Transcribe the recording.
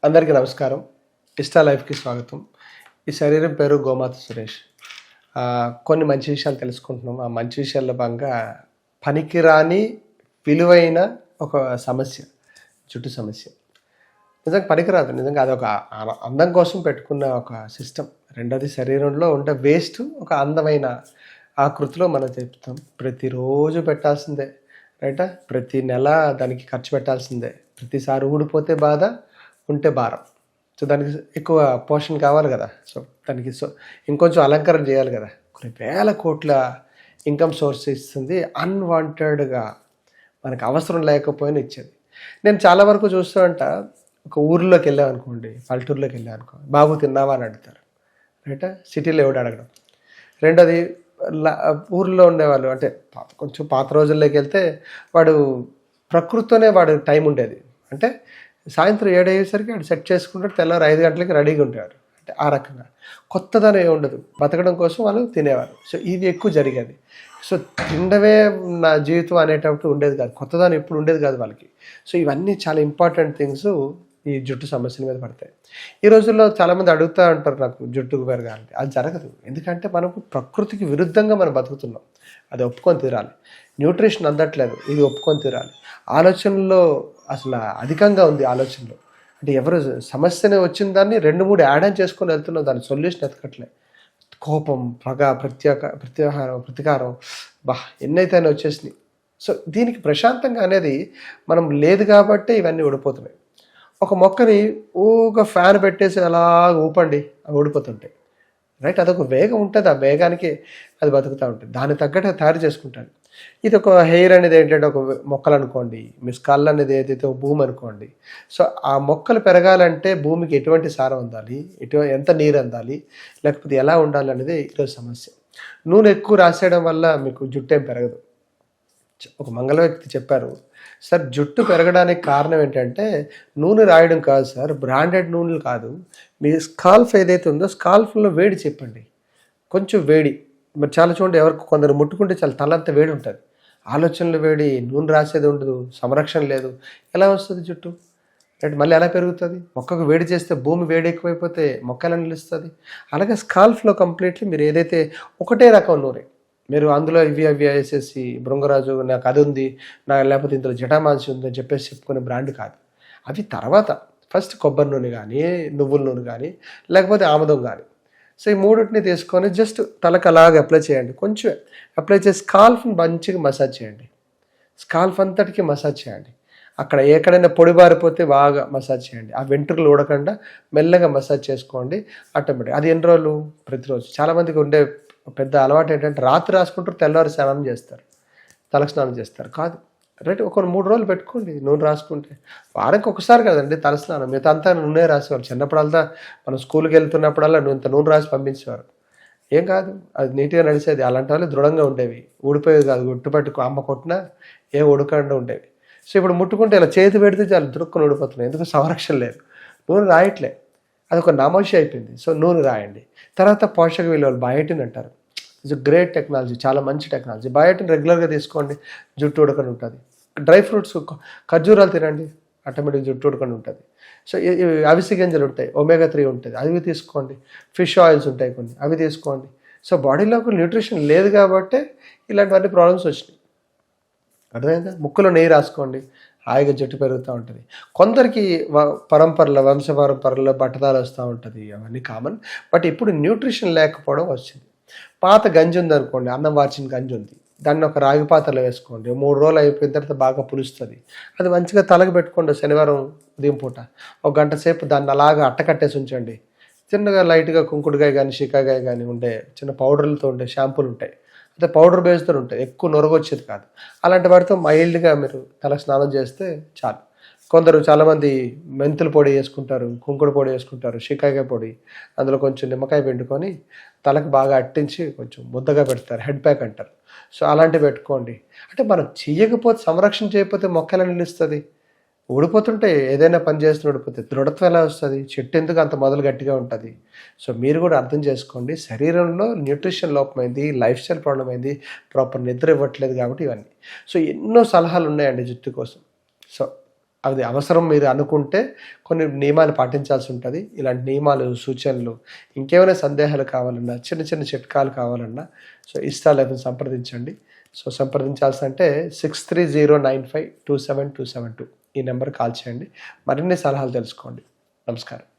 అందరికీ నమస్కారం. ఇష్టా లైఫ్కి స్వాగతం. ఈ శరీరం పేరు గోమాత సురేష్. కొన్ని మంచి విషయాలు తెలుసుకుంటున్నాం. ఆ మంచి విషయాల్లో భాగంగా పనికిరాని విలువైన ఒక సమస్య, జుట్టు సమస్య. నిజంగా పనికిరాదు. నిజంగా అదొక అందం కోసం పెట్టుకున్న ఒక సిస్టమ్. రెండోది శరీరంలో ఉండే వేస్ట్ ఒక అందమైన ఆకృతిలో మనం చెప్తాం. ప్రతిరోజు పెట్టాల్సిందే, రైటా? ప్రతి నెల దానికి ఖర్చు పెట్టాల్సిందే. ప్రతిసారి ఊడిపోతే బాధ, ఉంటే భారం. సో దానికి ఎక్కువ పోషణ కావాలి కదా. సో ఇంకొంచెం అలంకరణ చేయాలి కదా. కొన్ని వేల కోట్ల ఇన్కమ్ సోర్స్ ఇస్తుంది, అన్వాంటెడ్గా మనకు అవసరం లేకపోయినా ఇచ్చేది. నేను చాలా వరకు చూస్తూ ఉంటా, ఒక ఊరిలోకి వెళ్ళామనుకోండి, పల్లెటూరులోకి వెళ్ళామనుకో, బాబు తిన్నావా అని అడుగుతారు, రైటా? సిటీలో ఎవడు అడగడం. రెండోది ఊర్లో ఉండేవాళ్ళు, అంటే కొంచెం పాత రోజుల్లోకి వెళ్తే వాడు ప్రకృతితోనే వాడు టైం ఉండేది. అంటే సాయంత్రం 7 అయ్యేసరికి వాడు సెట్ చేసుకుంటాడు, తెల్లారు 5 గంటలకి రెడీగా ఉంటాడు. అంటే ఆ రకంగా కొత్తదనం ఏమి ఉండదు. బతకడం కోసం వాళ్ళు తినేవారు. సో ఇది ఎక్కువ జరిగేది. సో తినడమే నా జీవితం అనేటప్పుడు ఉండేది కాదు, కొత్తదనం ఎప్పుడు ఉండేది కాదు వాళ్ళకి. సో ఇవన్నీ చాలా ఇంపార్టెంట్ థింగ్స్ ఈ జుట్టు సమస్యల మీద పడతాయి. ఈ రోజుల్లో చాలామంది అడుగుతూ ఉంటారు నాకు జుట్టుకు పెరగాలంటే. అది జరగదు. ఎందుకంటే మనకు ప్రకృతికి విరుద్ధంగా మనం బతుకుతున్నాం. అది ఒప్పుకొని తీరాలి. న్యూట్రిషన్ అందట్లేదు, ఇది ఒప్పుకొని తీరాలి. ఆలోచనలో అసలు అధికంగా ఉంది ఆలోచనలో. అంటే ఎవరు సమస్యనే వచ్చిన దాన్ని 2-3 యాడ్ ఆన్ చేసుకొని వెళ్తున్నాం, దాని సొల్యూషన్ ఎతకట్లే. కోపం, పగ, ప్రతీకారం, ఎన్నైతే వచ్చేసినాయి. సో దీనికి ప్రశాంతంగా అనేది మనం లేదు కాబట్టే ఇవన్నీ ఊడిపోతున్నాయి. ఒక మొక్కని ఊగా ఫ్యాన్ పెట్టేసి అలా ఊపండి, అవి ఊడిపోతుంటాయి, రైట్? అదొక వేగం ఉంటుంది, ఆ వేగానికి అది బతుకుతూ ఉంటుంది. దాన్ని తగ్గట్టు తయారు చేసుకుంటాడు. ఇది ఒక హెయిర్ అనేది ఏంటంటే ఒక మొక్కలు అనుకోండి, మీ స్కల్ అనేది ఏదైతే ఒక భూమి అనుకోండి. సో ఆ మొక్కలు పెరగాలంటే భూమికి ఎటువంటి సారం అందాలి, ఎంత నీరు అందాలి, లేకపోతే ఎలా ఉండాలి అనేది ఈరోజు సమస్య. నూనె ఎక్కువ రాసేయడం వల్ల మీకు జుట్టు ఏం పెరగదు. ఒక మంగళ వ్యక్తి చెప్పారు, సార్ జుట్టు పెరగడానికి కారణం ఏంటంటే నూనె రాయడం కాదు సార్, బ్రాండెడ్ నూనెలు కాదు, మీ స్కాల్ఫ్ ఏదైతే ఉందో స్కాల్ఫ్లో వేడి చెప్పండి, కొంచెం వేడి. మరి చాలా చూడండి, ఎవరికి కొందరు ముట్టుకుంటే చాలా తలంతా వేడి ఉంటుంది, ఆలోచనలు వేడి, నూనె రాసేది ఉండదు, సంరక్షణ లేదు, ఎలా వస్తుంది జుట్టు, రైట్? మళ్ళీ ఎలా పెరుగుతుంది? మొక్కకు వేడి చేస్తే భూమి వేడి ఎక్కువైపోతే మొక్క ఎలా నిలుస్తుంది? అలాగే స్కాల్ఫ్లో కంప్లీట్లీ మీరు ఏదైతే ఒకటే రకం నూనె, మీరు అందులో ఇవి వేసేసి భృంగరాజు నాకు అది ఉంది, లేకపోతే ఇందులో జటామాంసి ఉంది అని చెప్పేసి చెప్పుకునే బ్రాండ్ కాదు. అవి తర్వాత ఫస్ట్ కొబ్బరి నూనె కానీ, నువ్వుల నూనె కానీ, లేకపోతే ఆముదం కానీ. సో ఈ మూడింటిని తీసుకొని జస్ట్ తలకు అలాగే అప్లై చేయండి. కొంచెం అప్లై చేసి స్కాల్ఫ్ని మంచిగా మసాజ్ చేయండి. స్కాల్ఫ్ అంతటికి మసాజ్ చేయండి. అక్కడ ఎక్కడైనా పొడి బారిపోతే బాగా మసాజ్ చేయండి. ఆ వెంట్రుకలు ఊడకుండా మెల్లగా మసాజ్ చేసుకోండి. ఆటోమేటిక్ అది ఎన్ని రోజులు? ప్రతిరోజు. చాలామందికి ఉండే పెద్ద అలవాటు ఏంటంటే రాత్రి రాసుకుంటారు, తెల్లవారు స్నానం చేస్తారు, తలకు స్నానం చేస్తారు. కాదు, రైట్? ఒక 3 రోజులు పెట్టుకోండి నూనె రాసుకుంటే. వారానికి ఒకసారి కదండి తలస్నానం, మిగతా అంతా నూనె రాసేవారు. చిన్నప్పుడంతా మనం స్కూల్కి వెళ్తున్నప్పుడల్లా ఇంత నూనె రాసి పంపించేవారు. ఏం కాదు, అది నీట్గా నడిచేది. అలాంటి వాళ్ళు దృఢంగా ఉండేవి, ఊడిపోయేది కాదు. గుట్టుపట్టుకు అమ్మ కొట్టినా ఏం ఉడకుండా ఉండేవి. సో ఇప్పుడు ముట్టుకుంటే ఇలా చేతి పెడితే చాలా దురుక్కుని ఊడిపోతున్నాయి. ఎందుకు? సంరక్షణ లేదు, నూనె రాయట్లే, అదొక నామోషి అయిపోయింది. సో నూనె రాయండి. తర్వాత పోషక విలువలు, బయోటిన్ అంటారు. ఇట్స్ గ్రేట్ టెక్నాలజీ, చాలా మంచి టెక్నాలజీ. బయోటిన్ రెగ్యులర్గా తీసుకోండి, జుట్టు ఉడకని ఉంటుంది. డ్రై ఫ్రూట్స్, ఖర్జూరాలు తినండి, ఆటోమేటిక్ జుట్టు ఉడకని ఉంటుంది. సో అవిసె గింజలు ఉంటాయి, ఒమేగా 3 ఉంటుంది, అవి తీసుకోండి. ఫిష్ ఆయిల్స్ ఉంటాయి కొన్ని, అవి తీసుకోండి. సో బాడీలో ఒక న్యూట్రిషన్ లేదు కాబట్టి ఇలాంటివన్నీ ప్రాబ్లమ్స్ వచ్చినాయి. అర్థమైందా? ముక్కులో నెయ్యి రాసుకోండి, హాయిగా జుట్టు పెరుగుతూ ఉంటుంది. కొందరికి వంశ పరంపరలో బట్టదాలు వస్తూ ఉంటుంది, అవన్నీ కామన్. బట్ ఇప్పుడు న్యూట్రిషన్ లేకపోవడం వచ్చింది. పాత గంజి ఉందనుకోండి, అన్నం వార్చిన గంజి ఉంది, దాన్ని ఒక రాగి పాత్రలో వేసుకోండి. 3 రోజులు అయిపోయిన తర్వాత బాగా పులుస్తుంది. అది మంచిగా తలకు పెట్టుకోండి. శనివారం ఉదయం పూట 1 గంట సేపు దాన్ని అలాగా అట్టకట్టేసి ఉంచండి. చిన్నగా లైట్గా కుంకుడుకాయ కానీ, షికాకాయ కానీ ఉండే చిన్న పౌడర్లతో ఉండే షాంపూలు ఉంటాయి, అంటే పౌడర్ బేస్తో ఉంటాయి, ఎక్కువ నొరగొచ్చేది కాదు. అలాంటి వాటితో మైల్డ్గా మీరు తల స్నానం చేస్తే చాలు. కొందరు చాలామంది మెంతుల పొడి వేసుకుంటారు, కుంకుడు పొడి వేసుకుంటారు, షికాకాయ పొడి, అందులో కొంచెం నిమ్మకాయ పిండుకొని తలకు బాగా అట్టించి కొంచెం ముద్దగా పెడతారు, హెడ్ ప్యాక్ అంటారు. సో అలాంటివి పెట్టుకోండి. అంటే మనం చేయకపోతే, సంరక్షణ చేయకపోతే మొక్క ఎలా నిలుస్తుంది? ఊడిపోతుంటే, ఏదైనా పని చేస్తూ ఊడిపోతే దృఢత్వం ఎలా వస్తుంది? చెట్టు ఎందుకు అంత మొదలు గట్టిగా ఉంటుంది? సో మీరు కూడా అర్థం చేసుకోండి, శరీరంలో న్యూట్రిషన్ లోపమైంది, లైఫ్ స్టైల్ ప్రాబ్లం అయింది, ప్రాపర్ నిద్ర ఇవ్వట్లేదు కాబట్టి ఇవన్నీ. సో ఎన్నో సలహాలు ఉన్నాయండి జుట్టు కోసం. సో అది అవసరం మీరు అనుకుంటే కొన్ని నియమాలు పాటించాల్సి ఉంటుంది. ఇలాంటి నియమాలు, సూచనలు, ఇంకేమైనా సందేహాలు కావాలన్నా, చిన్న చిన్న చిట్కాలు కావాలన్నా ఇస్తా లైఫ్ని సంప్రదించండి. సంప్రదించాల్సి 6309527272 ఈ నెంబర్ కాల్ చేయండి. మరిన్ని సలహాలు తెలుసుకోండి. నమస్కారం.